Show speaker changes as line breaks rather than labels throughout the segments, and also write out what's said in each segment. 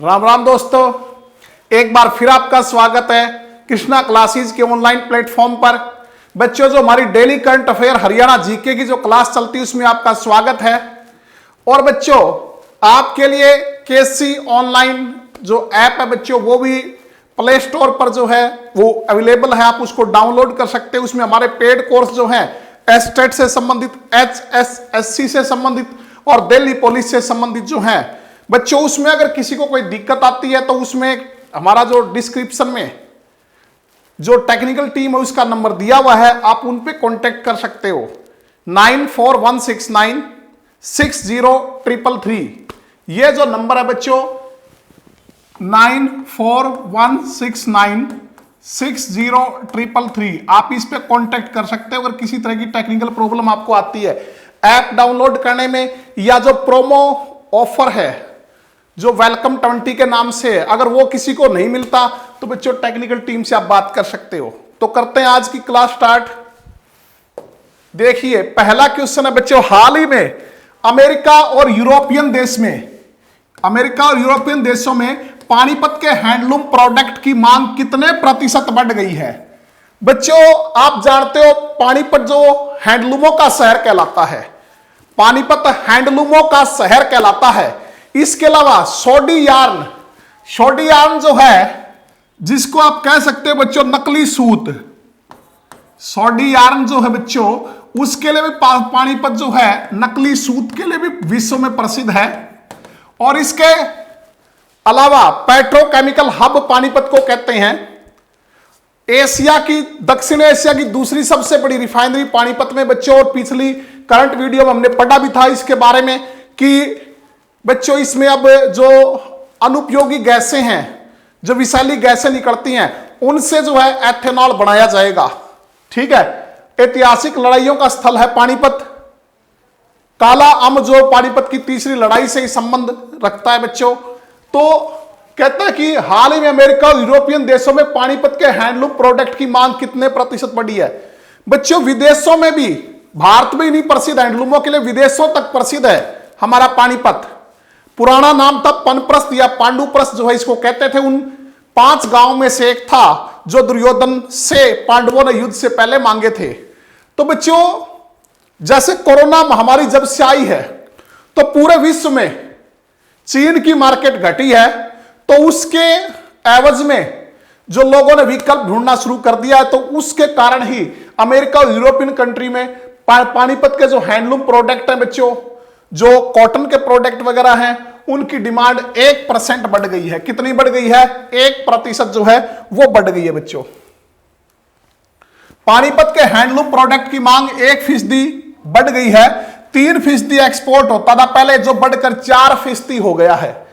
राम राम दोस्तों, एक बार फिर आपका स्वागत है कृष्णा क्लासेस के ऑनलाइन प्लेटफॉर्म पर। बच्चों, जो हमारी daily current affair Haryana GK की जो क्लास चलती है उसमें आपका स्वागत है। और बच्चों, आपके लिए केसी ऑनलाइन जो ऐप है बच्चों, वो भी प्ले स्टोर पर जो है वो अवेलेबल है, आप उसको डाउनलोड कर सकते हैं। उसमें हमारे पेड कोर्स जो है एस्टेट से संबंधित, HSSC से संबंधित और दिल्ली पुलिस से संबंधित जो है बच्चों, उसमें अगर किसी को कोई दिक्कत आती है तो उसमें हमारा जो डिस्क्रिप्शन में जो टेक्निकल टीम है उसका नंबर दिया हुआ है, आप उन पे कांटेक्ट कर सकते हो। 9416960333 ये जो नंबर है बच्चों, 9416960333, आप इस पे कांटेक्ट कर सकते हो अगर किसी तरह की टेक्निकल प्रॉब्लम आपको आती है ऐप डाउनलोड करने में, या जो प्रोमो ऑफर है जो वेलकम 20 के नाम से है, अगर वो किसी को नहीं मिलता तो बच्चों टेक्निकल टीम से आप बात कर सकते हो। तो करते हैं आज की क्लास स्टार्ट। देखिए, पहला क्वेश्चन है बच्चों, हाल ही में अमेरिका और यूरोपियन देशों में पानीपत के हैंडलूम प्रोडक्ट की मांग कितने प्रतिशत बढ़ गई है? बच्चों, आप जानते हो पानीपत जो हैंडलूमों का शहर कहलाता है, पानीपत हैंडलूमों का शहर कहलाता है। इसके अलावा सोडी यार्न जो है, जिसको आप कह सकते हो बच्चों नकली सूत, सोडी यार्न जो है बच्चों, उसके लिए भी पानीपत जो है नकली सूत के लिए भी विश्व में प्रसिद्ध है। और इसके अलावा पेट्रोकेमिकल हब पानीपत को कहते हैं। दक्षिण एशिया की दूसरी सबसे बड़ी रिफाइनरी पानीपत में बच्चों, और पिछली करंट वीडियो में हमने पढ़ा भी था इसके बारे में कि बच्चों इसमें अब जो अनुपयोगी गैसें हैं, जो विषैली गैसें निकलती हैं, उनसे जो है एथेनॉल बनाया जाएगा। ठीक है, ऐतिहासिक लड़ाइयों का स्थल है पानीपत। काला अम्ब जो पानीपत की तीसरी लड़ाई से ही संबंध रखता है बच्चों। तो कहता है कि हाल ही में अमेरिका और यूरोपियन देशों में पानीपत के हैंडलूम प्रोडक्ट की मांग कितने प्रतिशत बढ़ी है? बच्चों, विदेशों में भी, भारत में ही नहीं प्रसिद्ध हैंडलूमों के लिए, विदेशों तक प्रसिद्ध है हमारा पानीपत। पुराना नाम था पनप्रस्थ या पांडुप्रस्थ जो है इसको कहते थे। उन 5 गांव में से एक था जो दुर्योधन से पांडवों ने युद्ध से पहले मांगे थे। तो बच्चों, जैसे कोरोना महामारी जब से आई है तो पूरे विश्व में चीन की मार्केट घटी है, तो उसके एवज में जो लोगों ने विकल्प ढूंढना शुरू कर दिया है, तो उसके कारण ही अमेरिका और यूरोपियन कंट्री में पानीपत के जो हैंडलूम प्रोडक्ट हैं बच्चों, जो कॉटन के प्रोडक्ट वगैरह हैं, उनकी डिमांड 1% बढ़ गई है। कितनी बढ़ गई है? 1% जो है वो बढ़ गई है बच्चों। पानीपत के हैंडलूम प्रोडक्ट की मांग 1% बढ़ गई है। 3% एक्सपोर्ट होता था पहले, जो बढ़कर 4% हो गया है।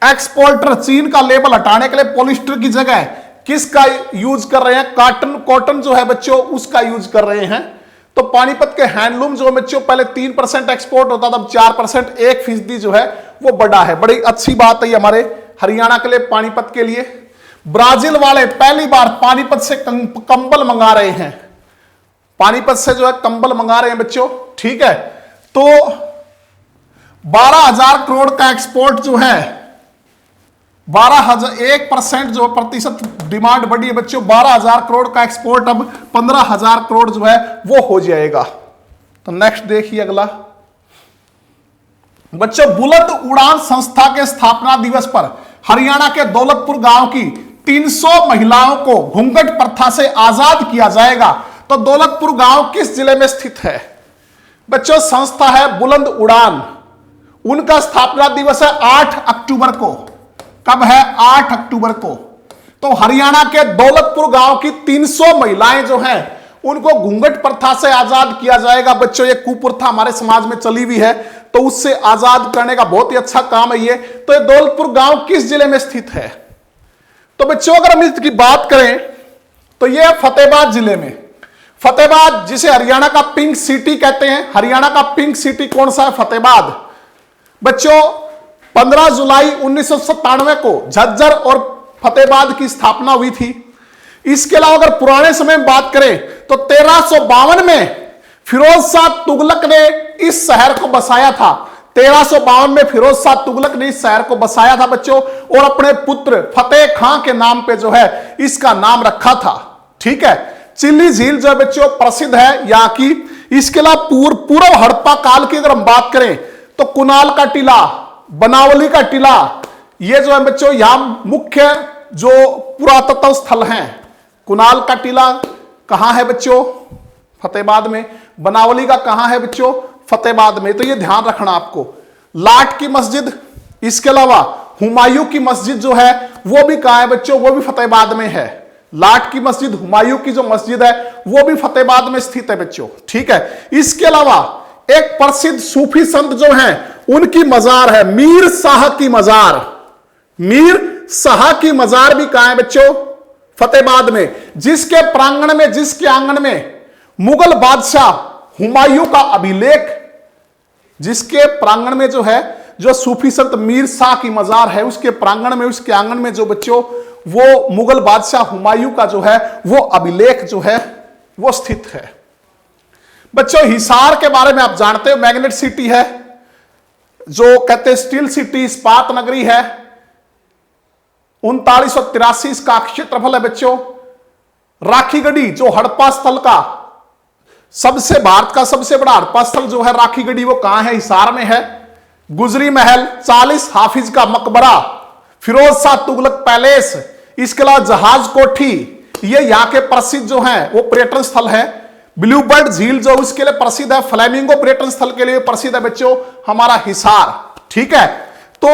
एक्सपोर्टर चीन का लेबल हटाने के लिए पॉलिस्टर की जगह किसका यूज कर रहे हैं? कॉटन जो है बच्चों उसका यूज कर रहे हैं। तो पानीपत के हैंडलूम जो बच्चों पहले 3% एक्सपोर्ट होता था, अब 4%, 1% जो है वो बढ़ा है। बड़ी अच्छी बात है हमारे हरियाणा के लिए, पानीपत के लिए। ब्राजील वाले पहली बार पानीपत से कंबल मंगा रहे हैं, पानीपत से जो है कंबल मंगा रहे हैं बच्चों। ठीक है, तो 12,000 करोड़ का एक्सपोर्ट जो है, 1% जो प्रतिशत डिमांड बढ़ी है बच्चों। 12,000 करोड़ का एक्सपोर्ट अब 15,000 करोड़ जो है वो हो जाएगा। तो नेक्स्ट देखिए अगला बच्चों, बुलंद उड़ान संस्था के स्थापना दिवस पर हरियाणा के दौलतपुर गांव की 300 महिलाओं को घूंघट प्रथा से आजाद किया जाएगा। तो दौलतपुर गांव किस जिले में स्थित है? बच्चों, संस्था है बुलंद उड़ान, उनका स्थापना दिवस है 8 अक्टूबर को। कब है? 8 अक्टूबर को। तो हरियाणा के दौलतपुर गांव की 300 महिलाएं जो हैं उनको घूंघट प्रथा से आजाद किया जाएगा। बच्चों, ये कुप्रथा हमारे समाज में चली हुई है, तो उससे आजाद करने का बहुत ही अच्छा काम है ये। तो ये दौलतपुर गांव किस जिले में स्थित है? तो बच्चों, अगर हम इसकी बात करें तो ये फतेहाबाद जिले में। फतेहाबाद, जिसे हरियाणा का पिंक सिटी कहते हैं। हरियाणा का पिंक सिटी कौन सा है? फतेहाबाद। बच्चों, 15 जुलाई 1997 को झज्जर और फतेहाबाद की स्थापना हुई थी। इसके अलावा अगर पुराने समय में बात करें तो 1352 में फिरोज शाह तुगलक ने इस शहर को बसाया था। 1352 में फिरोज शाह तुगलक ने इस शहर को बसाया था बच्चों, और अपने पुत्र फतेह खां के नाम पे जो है इसका नाम रखा था। ठीक है, चिल्ली झील जो है बच्चों प्रसिद्ध है यहाँ की। इसके अलावा पूर्व हड़प्पा काल की अगर हम बात करें तो कुणाल का टीला, बनावली का टीला, ये जो है बच्चों यहां मुख्य जो पुरातत्व स्थल हैं। कुणाल का टीला कहां है बच्चों? फतेहाबाद में। बनावली का कहां है बच्चों? फतेहाबाद में। तो ये ध्यान रखना आपको। लाट की मस्जिद, इसके अलावा हुमायूं की मस्जिद जो है वो भी कहां है बच्चों? वो भी फतेहाबाद में है। लाट की मस्जिद, हुमायूं की जो मस्जिद है वो भी फतेहाबाद में स्थित है बच्चों। ठीक है, इसके अलावा एक प्रसिद्ध सूफी संत जो हैं उनकी मजार है मीर शाह की मजार। मीर शाह की मजार भी कहां है बच्चों? फतेहाबाद में। जिसके प्रांगण में, जिसके आंगन में मुगल बादशाह हुमायूं का अभिलेख, जिसके प्रांगण में जो है, जो सूफी संत मीर शाह की मजार है उसके प्रांगण में, उसके आंगन में जो बच्चों वो मुगल बादशाह हुमायूं का जो है वो अभिलेख जो है वो स्थित है। बच्चों हिसार के बारे में आप जानते हो, मैग्नेट सिटी है, जो कहते हैं स्टील सिटी, इस्पात नगरी है। 3983 इसका क्षेत्रफल है बच्चों। राखीगढ़ी जो हड़प्पा स्थल का सबसे, भारत का सबसे बड़ा हड़प्पा स्थल जो है राखीगढ़ी, वो कहां है? हिसार में है। गुजरी महल, 40 हाफिज का मकबरा, फिरोज शाह तुगलक पैलेस, इसके अलावा जहाज कोठी, ये यहां के प्रसिद्ध जो हैं वो पर्यटन स्थल है। ब्लूबर्ड झील जो उसके लिए प्रसिद्ध है, फ्लेमिंगो पर्यटन स्थल के लिए प्रसिद्ध है बच्चों हमारा हिसार। ठीक है, तो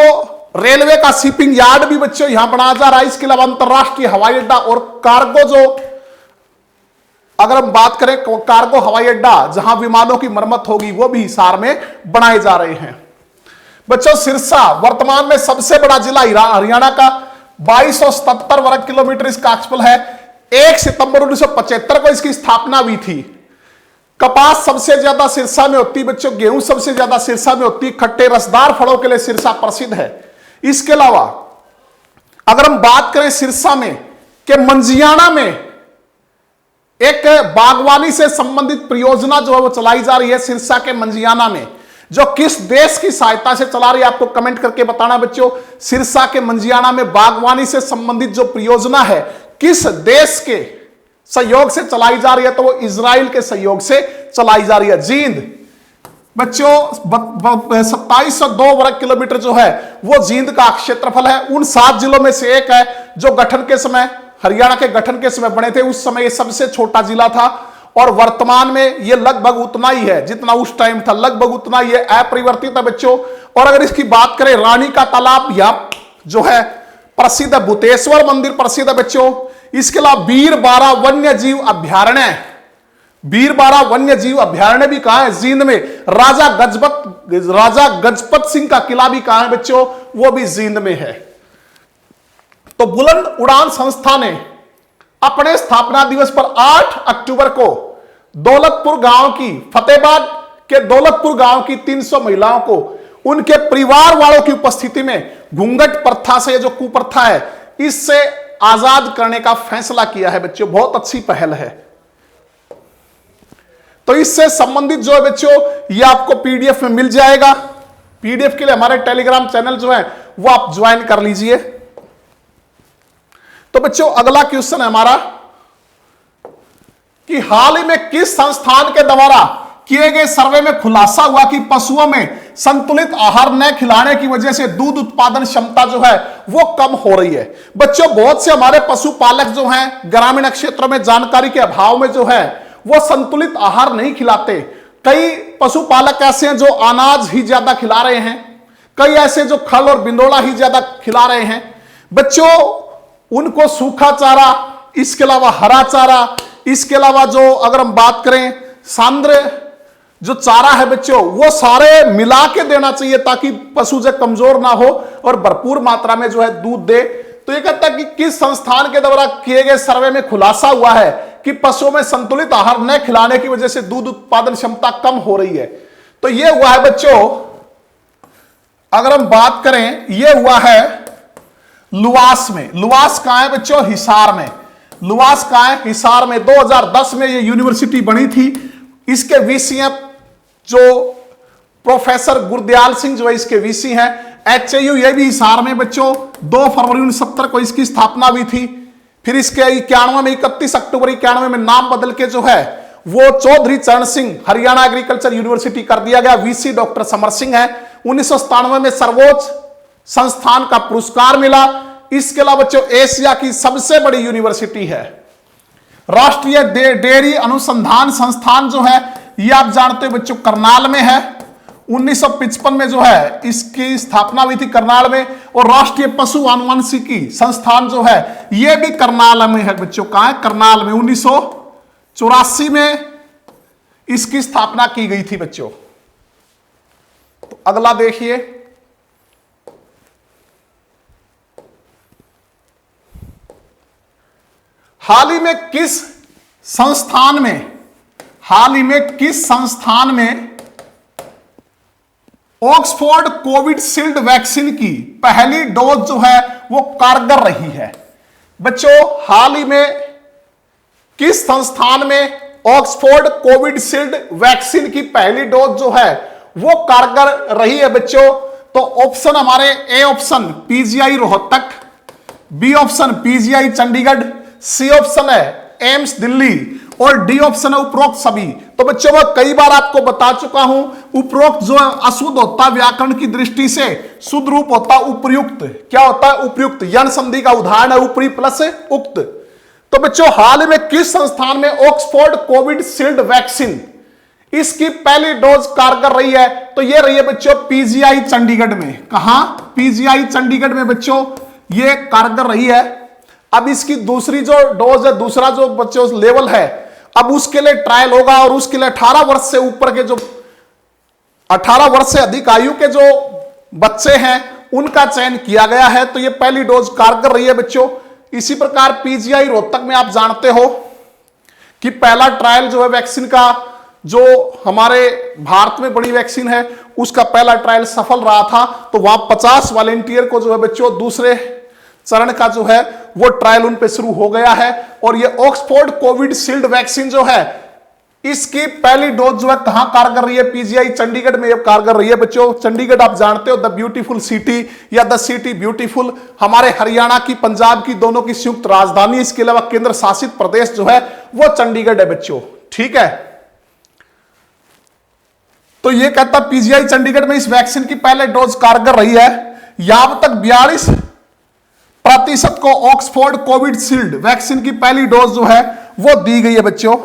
रेलवे का शिपिंग यार्ड भी बच्चों यहां बनाया जा रहा है। इसके अलावा अंतरराष्ट्रीय हवाई अड्डा और कार्गो, जो अगर हम बात करें कार्गो हवाई अड्डा जहां विमानों की मरम्मत होगी, वो भी हिसार में बनाए जा रहे हैं। बच्चों सिरसा वर्तमान में सबसे बड़ा जिला हरियाणा का, 2277 वर्ग किलोमीटर इसका क्षेत्रफल है। 1 सितंबर 1975 को इसकी स्थापना हुई थी। कपास सबसे ज्यादा सिरसा में होती है बच्चों, गेहूं सबसे ज्यादा सिरसा में होती है। खट्टे रसदार फलों के लिए सिरसा प्रसिद्ध है। इसके अलावा अगर हम बात करें सिरसा में कि मंजियाना में एक बागवानी से संबंधित परियोजना जो है वो चलाई जा रही है सिरसा के मंजियाना में, जो किस देश की सहायता से चला रही है आपको कमेंट करके बताना बच्चों। सिरसा के मंजियाना में बागवानी से संबंधित जो परियोजना है किस देश के सहयोग से चलाई जा रही है? तो वो इजराइल के सहयोग से चलाई जा रही है। जींद बच्चों 2702 वर्ग किलोमीटर जो है वो जींद का क्षेत्रफल है। उन 7 जिलों में से एक है जो गठन के समय, हरियाणा के गठन के समय बने थे। उस समय ये सबसे छोटा जिला था और वर्तमान में ये लगभग उतना ही है जितना उस टाइम था, लगभग उतना ही है, अपरिवर्तित है बच्चों। और अगर इसकी बात करें रानी का तालाब यहाँ जो है प्रसिद्ध है, भूतेश्वर मंदिर प्रसिद्ध है बच्चों। इसके अलावा बीरबारा वन्य जीव अभ्यारण्य, बीरबारा वन्य जीव अभ्यारण्य भी कहां है? जींद में। राजा गजपत सिंह का किला भी कहां है बच्चों? वो भी जींद में है। तो बुलंद उड़ान संस्था ने अपने स्थापना दिवस पर 8 अक्टूबर को दौलतपुर गांव की, फतेहाबाद के दौलतपुर गांव की 300 महिलाओं को उनके परिवार वालों की उपस्थिति में घूंघट प्रथा से, जो कुप्रथा है, इससे आजाद करने का फैसला किया है बच्चों। बहुत अच्छी पहल है। तो इससे संबंधित जो है बच्चों ये आपको पीडीएफ में मिल जाएगा। पीडीएफ के लिए हमारे टेलीग्राम चैनल जो है वो आप ज्वाइन कर लीजिए। तो बच्चों अगला क्वेश्चन है हमारा कि हाल ही में किस संस्थान के द्वारा किए गए सर्वे में खुलासा हुआ कि पशुओं में संतुलित आहार न खिलाने की वजह से दूध उत्पादन क्षमता जो है वो कम हो रही है। बच्चों बहुत से हमारे पशुपालक जो हैं ग्रामीण क्षेत्रों में जानकारी के अभाव में जो है वो संतुलित आहार नहीं खिलाते। कई पशुपालक ऐसे हैं जो अनाज ही ज्यादा खिला रहे हैं, कई ऐसे जो खल और बिंदोला ही ज्यादा खिला रहे हैं। बच्चों उनको सूखा चारा, इसके अलावा हरा चारा, इसके अलावा जो अगर हम बात करें सांद्र जो चारा है बच्चों वो सारे मिला के देना चाहिए ताकि पशु जो कमजोर ना हो और भरपूर मात्रा में जो है दूध दे। तो ये कहता है कि किस संस्थान के द्वारा किए गए सर्वे में खुलासा हुआ है कि पशुओं में संतुलित आहार न खिलाने की वजह से दूध उत्पादन क्षमता कम हो रही है। तो ये हुआ है बच्चों, अगर हम बात करें, ये हुआ है लुवास में। लुवास कहां है बच्चों? हिसार में। लुवास कहां है? हिसार में। 2010 में ये यूनिवर्सिटी बनी थी। इसके वीसीएम जो प्रोफेसर गुरदयाल सिंह जो है इसके वीसी हैं। HAU ये भी हिसार में बच्चों 2 फरवरी 1970 को इसकी स्थापना हुई थी। फिर इसके 91 में 31 अक्टूबर 91 में नाम बदल के जो है वो चौधरी चरण सिंह हरियाणा एग्रीकल्चर यूनिवर्सिटी कर दिया गया। वीसी डॉक्टर समर सिंह है। 1997 में सर्वोच्च संस्थान का पुरस्कार मिला। इसके अलावा बच्चों एशिया की सबसे बड़ी यूनिवर्सिटी है राष्ट्रीय डेयरी अनुसंधान संस्थान जो है ये आप जानते हो बच्चों करनाल में है। 1955 में जो है इसकी स्थापना हुई थी करनाल में। और राष्ट्रीय पशु आनुवंशिकी संस्थान जो है ये भी करनाल में है बच्चों। कहां है? करनाल में। 1984 में इसकी स्थापना की गई थी बच्चों। तो अगला देखिए, हाल ही में किस संस्थान में ऑक्सफोर्ड कोविशील्ड वैक्सीन की पहली डोज जो है वो कारगर रही है? बच्चों हाल ही में किस संस्थान में ऑक्सफोर्ड कोविशील्ड वैक्सीन की पहली डोज जो है वो कारगर रही है बच्चों? तो ऑप्शन हमारे A option PGI Rohtak, B option PGI Chandigarh, C option है एम्स दिल्ली और डी ऑप्शन है उपरोक्त सभी। तो बच्चों मैं कई बार आपको बता चुका हूं उपरोक्त जो है अशुद्ध होता व्याकरण की दृष्टि से, शुद्ध रूप होता उपयुक्त। क्या होता है? उपयुक्त। यन संधि का उदाहरण है ऊपरी प्लस उक्त। तो बच्चों हाल में किस संस्थान में ऑक्सफोर्ड कोविशील्ड वैक्सीन इसकी पहली डोज कारगर रही है? तो ये रही है बच्चों PGI चंडीगढ़ में। कहां? PGI चंडीगढ़ में बच्चों ये कारगर रही है। अब इसकी दूसरी जो डोज है, दूसरा जो बच्चों लेवल है, अब उसके लिए ट्रायल होगा और उसके लिए 18 वर्ष से ऊपर के जो 18 वर्ष से अधिक आयु के जो बच्चे हैं उनका चयन किया गया है। तो ये पहली डोज कारगर रही है बच्चों। इसी प्रकार PGI रोहतक में आप जानते हो कि पहला ट्रायल जो है वैक्सीन का, जो हमारे भारत में बड़ी वैक्सीन है उसका पहला ट्रायल सफल रहा था। तो वहां 50 वॉलेंटियर को जो है बच्चों दूसरे चरण का जो है वो ट्रायल उन पे शुरू हो गया है। और ये ऑक्सफोर्ड कोविशील्ड वैक्सीन जो है इसकी पहली डोज जो है कहां कारगर रही है? PGI चंडीगढ़ में कारगर रही है बच्चों। चंडीगढ़ आप जानते हो द ब्यूटीफुल सिटी या द सिटी ब्यूटीफुल, हमारे हरियाणा की पंजाब की दोनों की संयुक्त राजधानी। इसके अलावा केंद्र शासित प्रदेश जो है वो चंडीगढ़ है बच्चों। ठीक है, तो ये कहता PGI चंडीगढ़ में इस वैक्सीन की पहले डोज कारगर रही है। यहां तक 42% को ऑक्सफोर्ड कोविशील्ड वैक्सीन की पहली डोज जो है वो दी गई है बच्चों।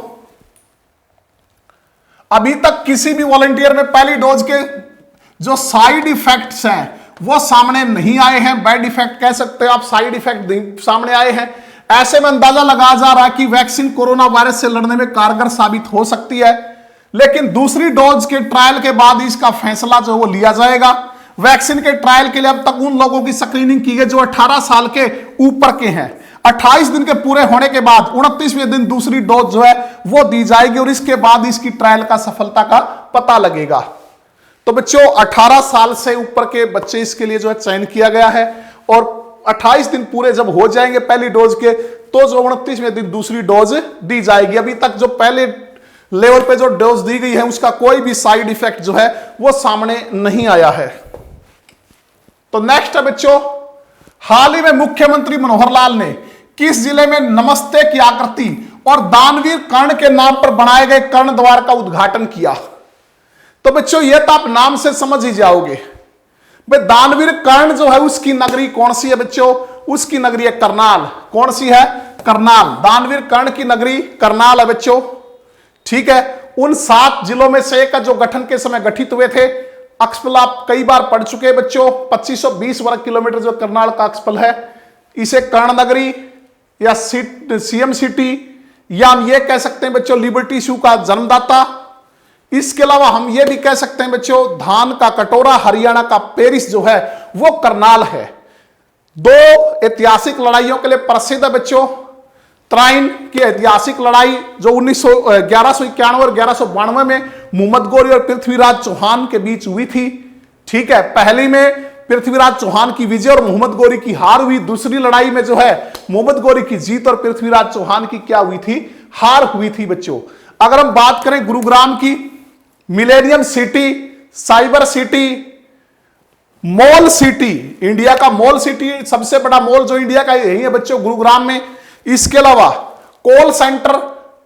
अभी तक किसी भी वॉलंटियर में पहली डोज के जो साइड इफेक्ट्स हैं वो सामने नहीं आए हैं। बैड इफेक्ट कह सकते हो आप, साइड इफेक्ट सामने आए हैं। ऐसे में अंदाजा लगाया जा रहा है कि वैक्सीन कोरोना वायरस से लड़ने में कारगर साबित हो सकती है। लेकिन दूसरी डोज के ट्रायल के बाद इसका फैसला जो वो लिया जाएगा। वैक्सीन के ट्रायल के लिए अब तक उन लोगों की स्क्रीनिंग की गई जो 18 साल के ऊपर के हैं। 28 दिन के पूरे होने के बाद 29वें दिन दूसरी डोज जो है वो दी जाएगी और इसके बाद इसकी ट्रायल का सफलता का पता लगेगा। तो बच्चों 18 साल से ऊपर के बच्चे इसके लिए जो है चयन किया गया है और 28 दिन पूरे जब हो जाएंगे पहली डोज के तो जो 29वें दिन दूसरी डोज दी जाएगी। अभी तक जो पहले लेवल पे जो डोज दी गई है उसका कोई भी साइड इफेक्ट जो है वो सामने नहीं आया है। तो नेक्स्ट है बच्चों, हाल ही में मुख्यमंत्री मनोहर लाल ने किस जिले में नमस्ते की आकृति और दानवीर कर्ण के नाम पर बनाए गए कर्ण द्वार का उद्घाटन किया? तो बच्चों ये तो आप नाम से समझ ही जाओगे। भाई दानवीर कर्ण जो है उसकी नगरी कौन सी है बच्चों? उसकी नगरी है करनाल। कौन सी है? करनाल। दानवीर कर्ण की नगरी करनाल है बच्चों। ठीक है, उन 7 जिलों में से एक जो गठन के समय गठित हुए थे। अक्षपल आप कई बार पढ़ चुके हैं बच्चों। 2520 वर्ग किलोमीटर जो करनाल का अक्षपल है इसे कर्ण नगरी या CM सिटी या हम ये कह सकते हैं बच्चों लिबर्टी इशू का जन्मदाता। इसके अलावा हम ये भी कह सकते हैं बच्चों धान का कटोरा, हरियाणा का पेरिस जो है वो करनाल है। 2 ऐतिहासिक लड़ाइयों के लिए प्रसिद्ध है बच्चों। त्राइन की ऐतिहासिक लड़ाई जो 1191 और 1192 में मोहम्मद गोरी और पृथ्वीराज चौहान के बीच हुई थी। ठीक है, पहली में पृथ्वीराज चौहान की विजय और मोहम्मद गोरी की हार हुई। दूसरी लड़ाई में जो है मोहम्मद गोरी की जीत और पृथ्वीराज चौहान की क्या हुई थी? हार हुई थी बच्चों। अगर हम बात करें गुरुग्राम की millennium city cyber city, mall city, India का मॉल सिटी, सबसे बड़ा मॉल जो इंडिया का यही है बच्चों, गुरुग्राम में। इसके अलावा कॉल सेंटर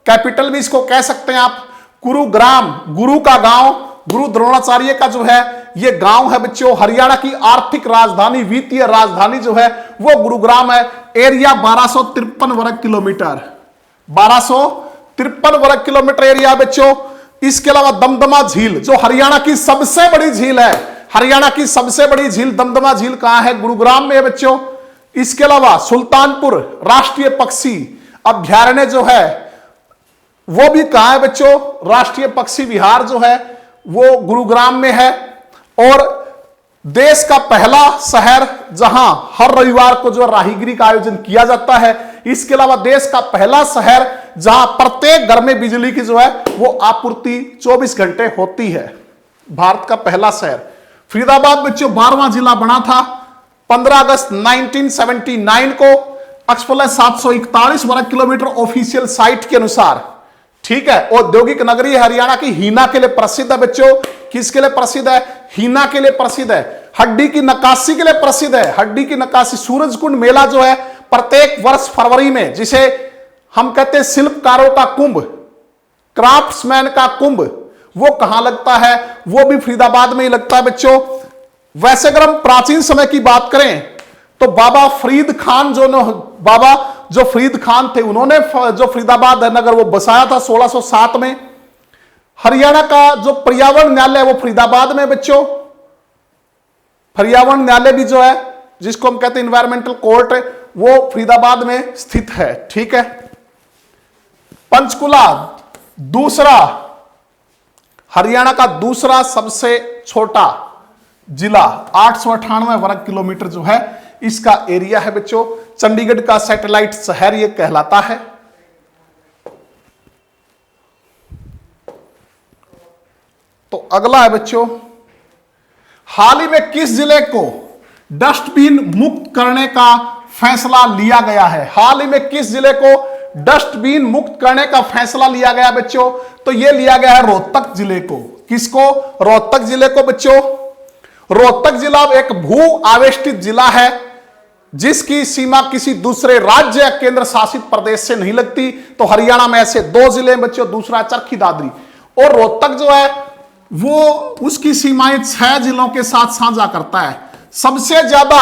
कैपिटल भी इसको कह सकते हैं आप। गुरुग्राम, गुरु का गांव, गुरु द्रोणाचार्य का जो है ये गांव है बच्चों। हरियाणा की आर्थिक राजधानी, वित्तीय राजधानी जो है वो गुरुग्राम है। एरिया 1253 वर्ग किलोमीटर, 1253 वर्ग किलोमीटर एरिया बच्चों। इसके अलावा दमदमा झील जो हरियाणा की सबसे बड़ी झील है, हरियाणा की सबसे बड़ी झील दमदमा झील कहां है? गुरुग्राम में है बच्चों। इसके अलावा सुल्तानपुर राष्ट्रीय पक्षी अभ्यारण्य जो है वो भी कहां है बच्चों? राष्ट्रीय पक्षी विहार जो है वो गुरुग्राम में है। और देश का पहला शहर जहां हर रविवार को जो राहीगिरी का आयोजन किया जाता है। इसके अलावा देश का पहला शहर जहां प्रत्येक घर में बिजली की जो है वो आपूर्ति 24 घंटे होती है, भारत का पहला शहर फरीदाबाद बच्चों 12वां जिला बना था 15 अगस्त 1979 को। एक्सप्लेन 741 वर्ग किलोमीटर ऑफिशियल साइट के अनुसार, ठीक है। औद्योगिक नगरी हरियाणा की हीना के लिए प्रसिद्ध है बच्चों। किसके लिए प्रसिद्ध है? हीना के लिए प्रसिद्ध है। हड्डी की नक्काशी के लिए प्रसिद्ध है। हड्डी की नक्काशी, सूरजकुंड मेला जो है प्रत्येक वर्ष फरवरी में, जिसे हम कहते हैं शिल्पकारों का कुंभ, क्राफ्ट्समैन का कुंभ, वो कहां लगता है? वो भी फरीदाबाद में ही लगता है बच्चों। वैसे अगर हम प्राचीन समय की बात करें तो बाबा फरीद खान जो फरीद खान थे उन्होंने जो फरीदाबाद नगर वो बसाया था 1607 में। हरियाणा का जो पर्यावरण न्यायालय है वो फरीदाबाद में बच्चों। पर्यावरण न्यायालय भी जो है जिसको हम कहते हैं इन्वायरमेंटल कोर्ट, वो फरीदाबाद में स्थित है, ठीक है। पंचकुला दूसरा, हरियाणा का दूसरा सबसे छोटा जिला, 898 वर्ग किलोमीटर जो है इसका एरिया है बच्चों। चंडीगढ़ का सैटेलाइट शहर यह कहलाता है। तो अगला है बच्चों, हाल ही में किस जिले को डस्टबिन मुक्त करने का फैसला लिया गया है? हाल ही में किस जिले को डस्टबिन मुक्त करने का फैसला लिया गया बच्चों? तो यह लिया गया है रोहतक जिले को। किसको? रोहतक जिले को बच्चों। रोहतक जिला एक भू आवेष्टित जिला है जिसकी सीमा किसी दूसरे राज्य या केंद्र शासित प्रदेश से नहीं लगती। तो हरियाणा में ऐसे 2 जिले हैं बच्चों, दूसरा चरखी दादरी। और रोहतक जो है वो उसकी सीमाएं 6 जिलों के साथ साझा करता है। सबसे ज्यादा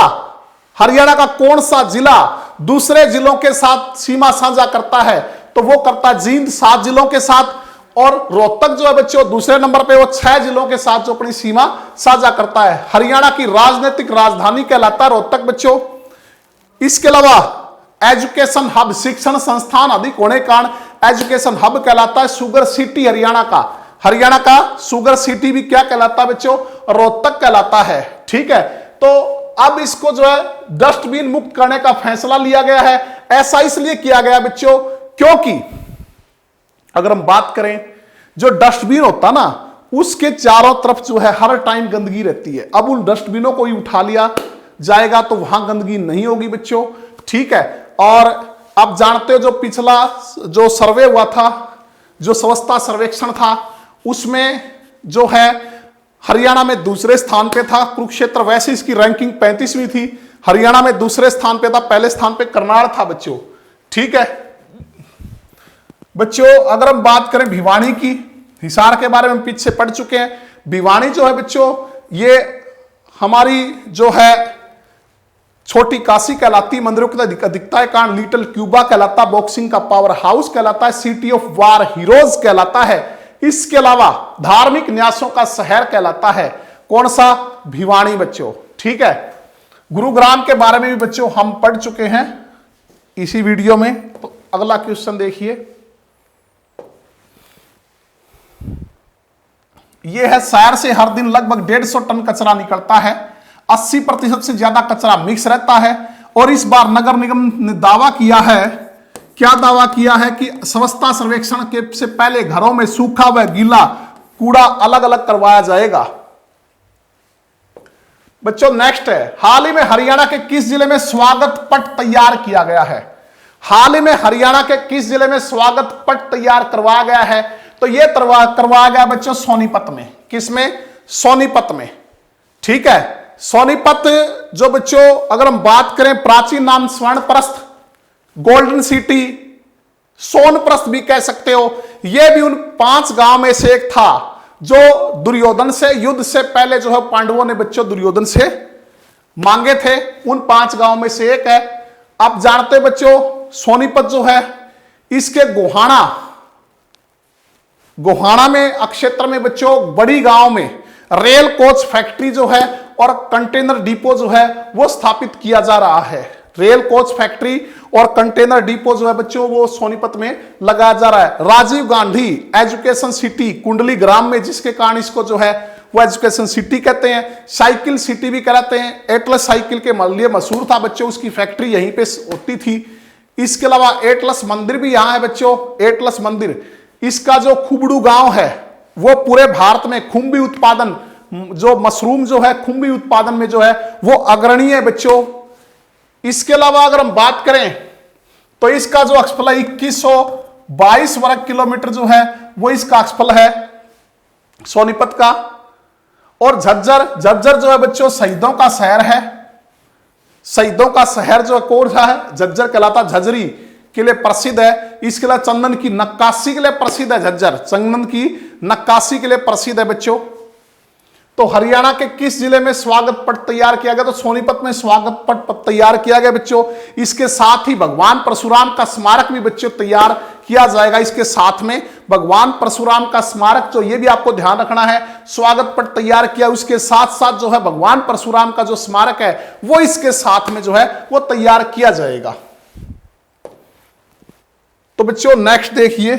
हरियाणा का कौन सा जिला दूसरे जिलों के साथ सीमा साझा करता है? तो वो करता है जींद 7 जिलों के साथ। और रोहतक जो है बच्चों दूसरे नंबर पे, वो 6 जिलों के साथ जो अपनी सीमा साझा करता है। हरियाणा की राजनीतिक राजधानी कहलाता है रोहतक बच्चों। इसके अलावा एजुकेशन हब, शिक्षण संस्थान अधिक होने के कारण एजुकेशन हब कहलाता है। शुगर सिटी हरियाणा का शुगर सिटी भी क्या कहलाता है बच्चों? रोहतक कहलाता है, ठीक है। तो अब इसको जो है डस्टबिन मुक्त करने का फैसला लिया गया है। ऐसा इसलिए किया गया बच्चों क्योंकि अगर हम बात करें जो डस्टबिन होता ना उसके चारों तरफ जो है हर टाइम गंदगी रहती है। अब उन डस्टबिनों को ही उठा लिया जाएगा तो वहां गंदगी नहीं होगी बच्चों, ठीक है। और आप जानते हो जो पिछला जो सर्वे हुआ था, जो स्वच्छता सर्वेक्षण था, उसमें जो है हरियाणा में दूसरे स्थान पे था कुरुक्षेत्र। वैसे इसकी रैंकिंग 35वीं थी, हरियाणा में दूसरे स्थान पे था, पहले स्थान पे करनाल था बच्चों, ठीक है। बच्चों अगर हम बात करें भिवानी की, हिसार के बारे में पीछे पढ़ चुके हैं। भिवानी जो है बच्चों ये हमारी जो है छोटी काशी कहलाती, मंदिरों की अधिकता के कारण लिटिल क्यूबा कहलाता, बॉक्सिंग का पावर हाउस कहलाता है, सिटी ऑफ वार हीरोज कहलाता है। इसके अलावा धार्मिक न्यासों का शहर कहलाता है। कौन सा? भिवानी बच्चों, ठीक है। गुरुग्राम के बारे में भी बच्चों हम पढ़ चुके हैं इसी वीडियो में। तो अगला क्वेश्चन देखिए, यह है शहर से हर दिन लगभग 150 टन कचरा निकलता है, 80% से ज्यादा कचरा मिक्स रहता है। और इस बार नगर निगम ने दावा किया है, क्या दावा किया है कि स्वच्छता सर्वेक्षण के से पहले घरों में सूखा व गीला कूड़ा अलग अलग करवाया जाएगा। बच्चों नेक्स्ट है, हाल ही में हरियाणा के किस जिले में स्वागत पट तैयार किया गया है? हाल ही में हरियाणा के किस जिले में स्वागत पट तैयार करवाया गया है? तो यह करवाया गया बच्चों सोनीपत में। किसमें? सोनीपत में। ठीक है, सोनीपत जो बच्चों अगर हम बात करें, प्राचीन नाम स्वर्णप्रस्थ, गोल्डन सिटी, सोनप्रस्थ भी कह सकते हो, यह भी उन 5 गांव में से एक था जो दुर्योधन से युद्ध से पहले जो है पांडवों ने बच्चों दुर्योधन से मांगे थे। उन 5 गांव में से एक है। आप जानते हो बच्चों, सोनीपत जो है इसके गोहाना में क्षेत्र में बच्चों बड़ी गांव में रेल कोच फैक्ट्री जो है और कंटेनर डिपो जो है वो स्थापित किया जा रहा है। रेल कोच फैक्ट्री और कंटेनर डिपो जो है बच्चों वो सोनीपत में लगाया जा रहा है। राजीव गांधी एजुकेशन सिटी कुंडली ग्राम में, जिसके कारण इसको जो है वो एजुकेशन सिटी कहते हैं। साइकिल सिटी भी कहते हैं। एटलस साइकिल के लिए मशहूर था बच्चों, उसकी फैक्ट्री यहीं पे होती थी। इसके अलावा एटलस मंदिर भी यहां है बच्चों। एटलस मंदिर, इसका जो खुबड़ू गांव है वो पूरे भारत में खुम्बी उत्पादन, जो मशरूम जो है खुम्बी उत्पादन में जो है वो अग्रणी है बच्चों। इसके अलावा अगर हम बात करें तो इसका जो क्षेत्रफल है 2122 वर्ग किलोमीटर जो है वो इसका क्षेत्रफल है सोनीपत का। और झज्जर जो है बच्चों शहीदों का शहर है। शहीदों का शहर जो कौन सा है, झज्जर कहलाता, झज्जरी के लिए प्रसिद्ध है। इसके लिए चंदन की नक्काशी के लिए प्रसिद्ध है। झज्जर चंदन की नक्काशी के लिए प्रसिद्ध है बच्चों। तो हरियाणा के किस जिले में स्वागत पट तैयार किया गया? तो सोनीपत में स्वागत पट तैयार किया गया बच्चों। इसके साथ ही भगवान परशुराम का स्मारक भी बच्चों तैयार किया जाएगा। इसके साथ में भगवान परशुराम का स्मारक, जो ये भी आपको ध्यान रखना है, स्वागत पट तैयार किया, उसके साथ साथ जो है भगवान परशुराम का जो स्मारक है वो इसके साथ में जो है वो तैयार किया जाएगा। तो बच्चों नेक्स्ट देखिए,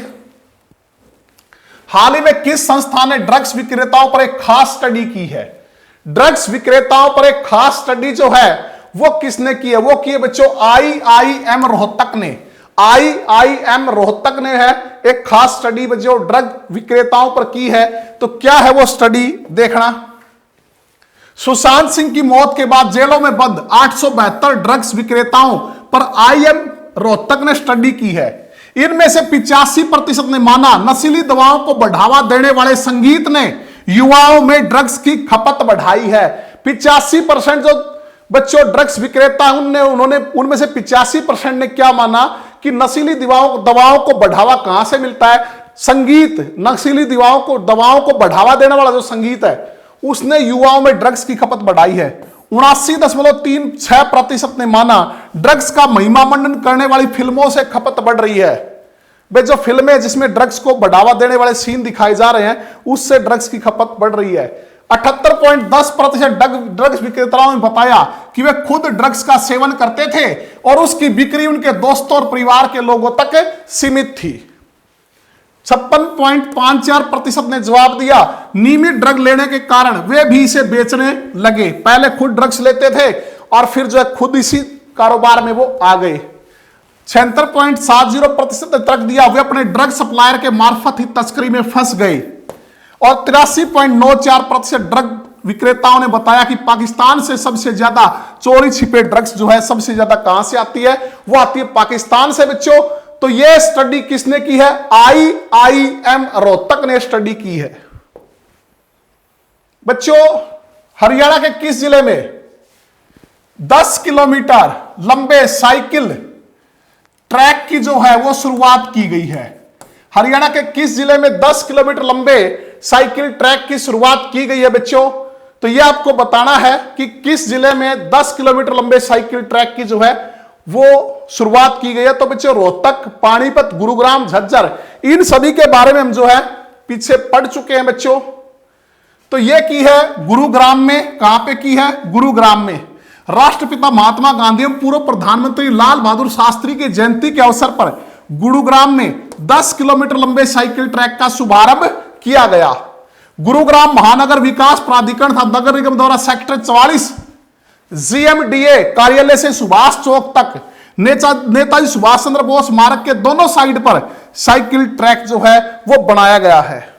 हाल ही में किस संस्था ने ड्रग्स विक्रेताओं पर एक खास स्टडी की है? ड्रग्स विक्रेताओं पर एक खास स्टडी जो है वो किसने की है? वो की है बच्चों IIM रोहतक ने। IIM रोहतक ने है एक खास स्टडी जो ड्रग विक्रेताओं पर की है। तो क्या है वो स्टडी देखना। सुशांत सिंह की मौत के बाद जेलों में बंद 872 ड्रग्स विक्रेताओं पर IIM रोहतक ने स्टडी की है। इनमें से 85% ने माना नशीली दवाओं को बढ़ावा देने वाले संगीत ने युवाओं में ड्रग्स की खपत बढ़ाई है। 85% जो बच्चों ड्रग्स विक्रेता उन्होंने उनमें से 85% ने क्या माना कि नशीली दवाओं को बढ़ावा कहां से मिलता है? संगीत, नशीली दवाओं को बढ़ावा देने वाला जो संगीत है उसने युवाओं में ड्रग्स की खपत बढ़ाई है। 79.36% ने माना ड्रग्स का महिमा मंडन करने वाली फिल्मों से खपत बढ़ रही है। वे जो फिल्में जिसमें ड्रग्स को बढ़ावा देने वाले सीन दिखाए जा रहे हैं उससे ड्रग्स की खपत बढ़ रही है। 78.10% ड्रग्स विक्रेताओं ने बताया कि वे खुद ड्रग्स का सेवन करते थे और उसकी बिक्री उनके दोस्तों और परिवार के लोगों तक सीमित थी। 56.54% ने जवाब दिया नियमित ड्रग लेने के कारण वे भी इसे बेचने लगे। पहले खुद ड्रग्स लेते थे और फिर जो है खुद इसी कारोबार में वो आ गए। 76.70% ने तर्क दिया वे अपने ड्रग सप्लायर के मार्फत ही तस्करी में फंस गए। और 83.94% ड्रग विक्रेताओं ने बताया कि पाकिस्तान से सबसे ज्यादा चोरी छिपे ड्रग्स जो है सबसे ज्यादा कहां से आती है? वो आती है पाकिस्तान से बच्चों। तो ये स्टडी किसने की है? IIM रोहतक ने स्टडी की है। बच्चों हरियाणा के किस जिले में 10 किलोमीटर लंबे साइकिल ट्रैक की जो है वो शुरुआत की गई है? हरियाणा के किस जिले में 10 किलोमीटर लंबे साइकिल ट्रैक की शुरुआत की गई है बच्चों? तो ये आपको बताना है कि किस जिले में 10 किलोमीटर लंबे साइकिल ट्रैक की जो है वो शुरुआत की गई है। तो बच्चों रोहतक, पानीपत, गुरुग्राम, झज्जर, इन सभी के बारे में हम जो है पीछे पढ़ चुके हैं बच्चों। तो ये की है गुरुग्राम में। कहां पे की है? गुरुग्राम में। राष्ट्रपिता महात्मा गांधी एवं पूर्व प्रधानमंत्री लाल बहादुर शास्त्री की जयंती के अवसर पर गुरुग्राम में 10 किलोमीटर लंबे साइकिल ट्रैक का शुभारंभ किया गया। गुरुग्राम महानगर विकास प्राधिकरण था नगर निगम द्वारा सेक्टर 44 GMDA कार्यालय से सुभाष चौक तक नेताजी सुभाष चंद्र बोस स्मारक के दोनों साइड पर साइकिल ट्रैक जो है वो बनाया गया है।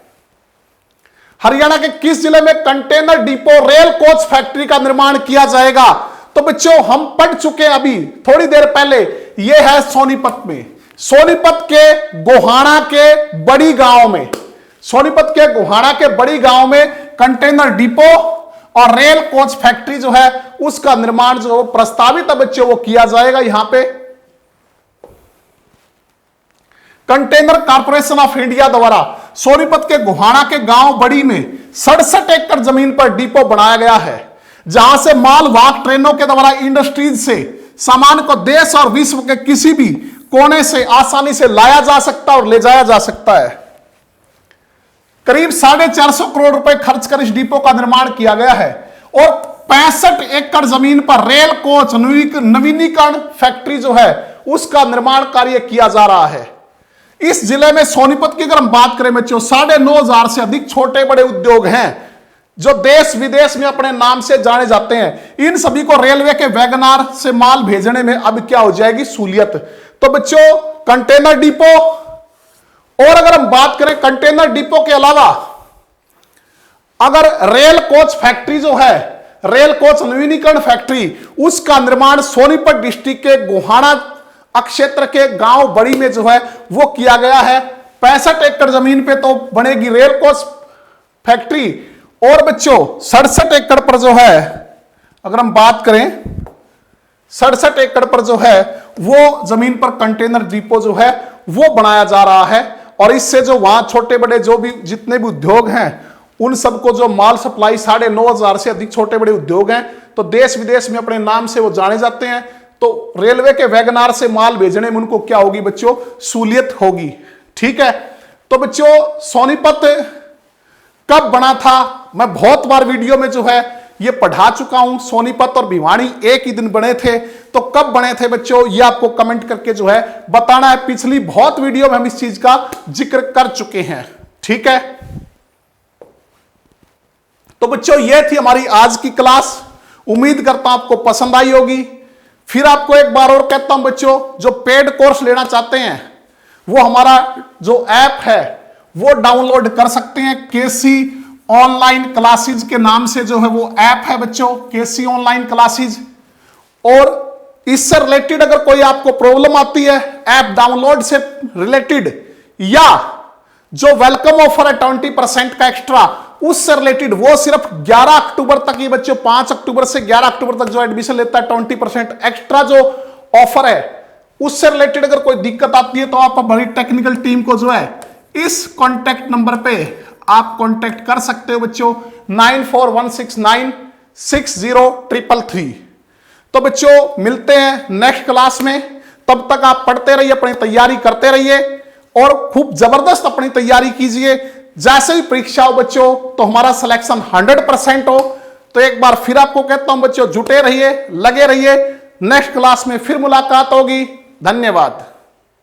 हरियाणा के किस जिले में container depot rail coach factory का निर्माण किया जाएगा? तो बच्चों हम पढ़ चुके हैं अभी थोड़ी देर पहले, यह है सोनीपत में। सोनीपत के गोहाना के बड़ी गांव में, सोनीपत के गोहाना के बड़ी गांव में कंटेनर डिपो और रेल कोच फैक्ट्री जो है उसका निर्माण जो प्रस्तावित है बच्चों वो किया जाएगा। यहां पे कंटेनर कॉर्पोरेशन ऑफ इंडिया द्वारा सोनीपत के गोहाना के गांव बड़ी में 67 एकड़ जमीन पर डिपो बनाया गया है, जहां से मालवाहक ट्रेनों के द्वारा इंडस्ट्रीज से सामान को देश और विश्व के किसी भी कोने से आसानी से लाया जा सकता है और ले जाया जा सकता है। करीब 450 करोड़ रुपए खर्च कर इस डिपो का निर्माण किया गया है और 65 एकड़ जमीन पर रेल कोच नवीनीकरण फैक्ट्री जो है उसका निर्माण कार्य किया जा रहा है। इस जिले में सोनीपत की अगर हम बात करें बच्चों 9,500 से अधिक छोटे बड़े उद्योग हैं जो देश विदेश में अपने नाम से जाने जाते हैं। इन सभी को रेलवे के वैगनार से माल भेजने में अब क्या हो जाएगी सहूलियत। तो बच्चों कंटेनर डिपो, और अगर हम बात करें कंटेनर डिपो के अलावा अगर रेल कोच फैक्ट्री जो है रेल कोच नवीनीकरण फैक्ट्री उसका निर्माण सोनीपत डिस्ट्रिक्ट के गोहाना क्षेत्र के गांव बड़ी में जो है वो किया गया है। 65 एकड़ जमीन पे तो बनेगी रेल कोच फैक्ट्री और बच्चों 67 एकड़ पर जो है अगर हम बात करें 67 एकड़ पर जो है वो जमीन पर कंटेनर डिपो जो है वो बनाया जा रहा है और इससे जो वहां छोटे बड़े जो भी जितने भी उद्योग हैं उन सबको जो माल सप्लाई 9,500 से अधिक छोटे बड़े उद्योग हैं तो देश विदेश में अपने नाम से वो जाने जाते हैं। तो रेलवे के वैगनार से माल भेजने में उनको क्या होगी बच्चों सहूलियत होगी। ठीक है, तो बच्चों सोनीपत कब बना था मैं बहुत बार वीडियो में जो है ये पढ़ा चुका हूं। सोनीपत और भिवानी एक ही दिन बने थे, तो कब बने थे बच्चों ये आपको कमेंट करके जो है बताना है। पिछली बहुत वीडियो में हम इस चीज का जिक्र कर चुके हैं। ठीक है, तो बच्चों ये थी हमारी आज की क्लास। उम्मीद करता हूं आपको पसंद आई होगी। फिर आपको एक बार और कहता हूं बच्चों जो पेड कोर्स लेना चाहते हैं वो हमारा जो ऐप है वो डाउनलोड कर सकते हैं। केसी ऑनलाइन क्लासेज के नाम से जो है वो ऐप है बच्चों, केसी ऑनलाइन क्लासेज। और इससे रिलेटेड अगर कोई आपको प्रॉब्लम आती है ऐप डाउनलोड से रिलेटेड या जो वेलकम ऑफर है 20% का एक्स्ट्रा उससे रिलेटेड वो सिर्फ 11 अक्टूबर तक ही बच्चों 5 अक्टूबर से 11 अक्टूबर तक जो एडमिशन लेता है 20% एक्स्ट्रा जो ऑफर है उससे रिलेटेड अगर कोई दिक्कत आती है तो आप हमारी टेक्निकल टीम को जो है इस कॉन्टैक्ट नंबर पे आप कॉन्टैक्ट कर सकते हो बच्चों 9416960333। तो बच्चों मिलते हैं नेक्स्ट क्लास में, तब तक आप पढ़ते रहिए, अपनी तैयारी करते रहिए और खूब जबरदस्त अपनी तैयारी कीजिए। जैसे ही परीक्षा हो बच्चों तो हमारा सिलेक्शन 100% हो। तो एक बार फिर आपको कहता हूं बच्चों जुटे रहिए, लगे रहिए। नेक्स्ट क्लास में फिर मुलाकात होगी। धन्यवाद।